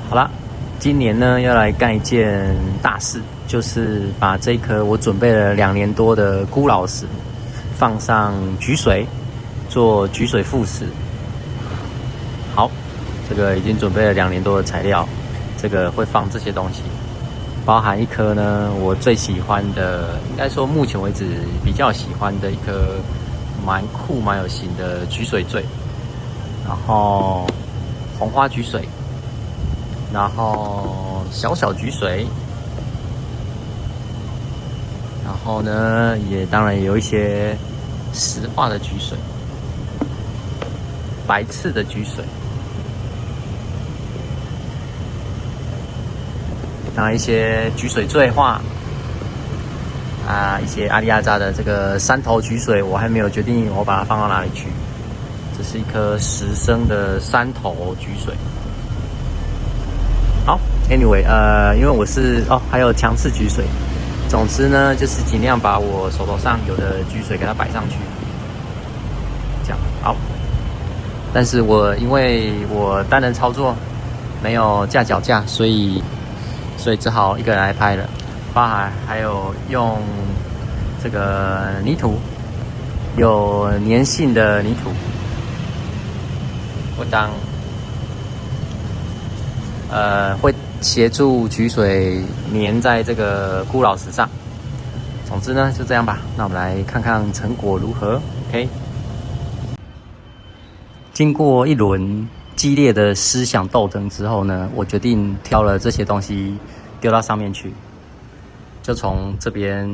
好啦，今年呢要来干一件大事，就是把这颗我准备了2年多的钴老石放上菊水，做菊水复石。好，这个已经准备了2年多的材料，这个会放这些东西，包含一颗呢我最喜欢的，应该说目前为止比较喜欢的一颗蛮酷蛮有型的菊水坠，然后红花菊水。然后小菊水，然后呢，也当然有一些石化的菊水，白刺的菊水，当然一些菊水坠化啊，一些阿里亚扎的这个山头菊水，我还没有决定我把它放到哪里去。这是一颗10升的山头菊水。好 ，Anyway， 因为我是还有强刺菊水，总之呢，就是尽量把我手头上有的菊水给它摆上去，这样好。但是因为我单人操作，没有架脚架，所以只好一个人来拍了，包含还有用这个泥土，有粘性的泥土，我当。会协助菊水粘在这个钴老石上。总之呢，就这样吧。那我们来看看成果如何。OK， 经过一轮激烈的思想斗争之后呢，我决定挑了这些东西丢到上面去，就从这边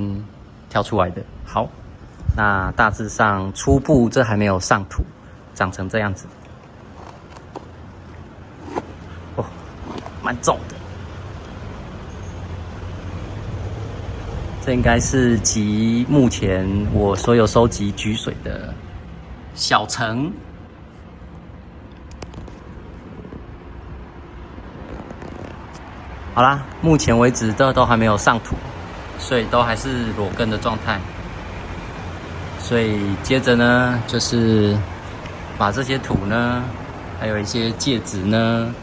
挑出来的。好，那大致上初步这还没有上土，长成这样子。蛮重的，这应该是集目前我所有收集菊水的小成。好啦，目前为止都还没有上土，所以都还是裸根的状态。所以接着呢，就是把这些土呢，还有一些介质呢，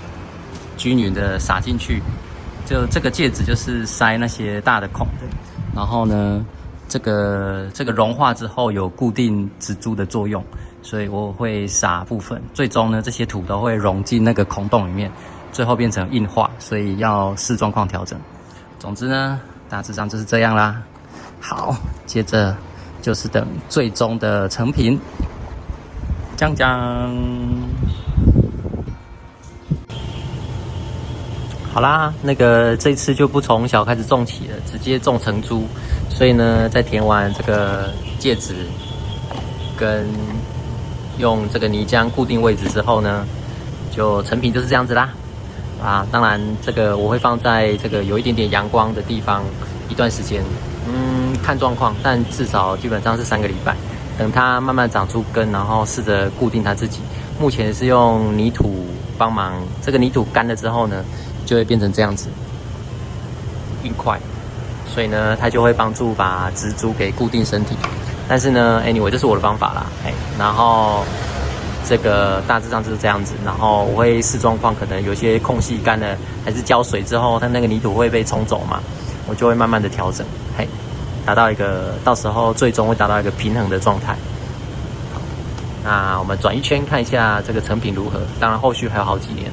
均匀的撒进去，就这个介质就是塞那些大的孔的，然后呢，这个融化之后有固定植株的作用，所以我会撒部分，最终呢这些土都会融进那个孔洞里面，最后变成硬化，所以要视状况调整。总之呢，大致上就是这样啦。好，接着就是等最终的成品，将将。好啦，这一次就不从小开始种起了，直接种成株。所以呢，在填完这个介质跟用这个泥浆固定位置之后呢，就成品就是这样子啦。啊，当然这个我会放在这个有一点点阳光的地方一段时间，看状况，但至少基本上是3个礼拜，等它慢慢长出根，然后试着固定它自己。目前是用泥土帮忙，这个泥土干了之后呢，就会变成这样子硬块，所以呢，它就会帮助把植株给固定身体。但是呢 ，anyway， 这是我的方法啦，然后这个大致上就是这样子。然后我会视状况，可能有些空隙干了，还是浇水之后，它那个泥土会被冲走嘛，我就会慢慢的调整，达到一个到时候最终会达到一个平衡的状态。好，那我们转一圈看一下这个成品如何。当然后续还有好几年。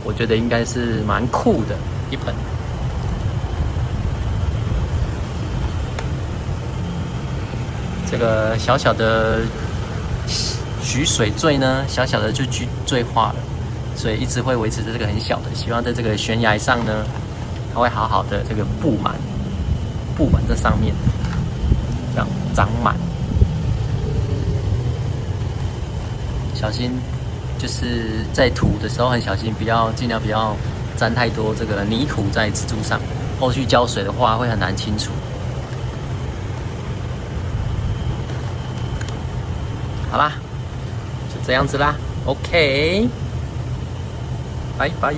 我觉得应该是蛮酷的一盆。这个小小的菊水坠呢，小小的就坠化了，所以一直会维持着这个很小的。希望在这个悬崖上呢，它会好好的这个布满这上面，这样长满。小心。就是在涂的时候很小心，尽量不要沾太多这个泥土在植株上，后续浇水的话会很难清除。好啦，就这样子啦 ，OK， 拜拜。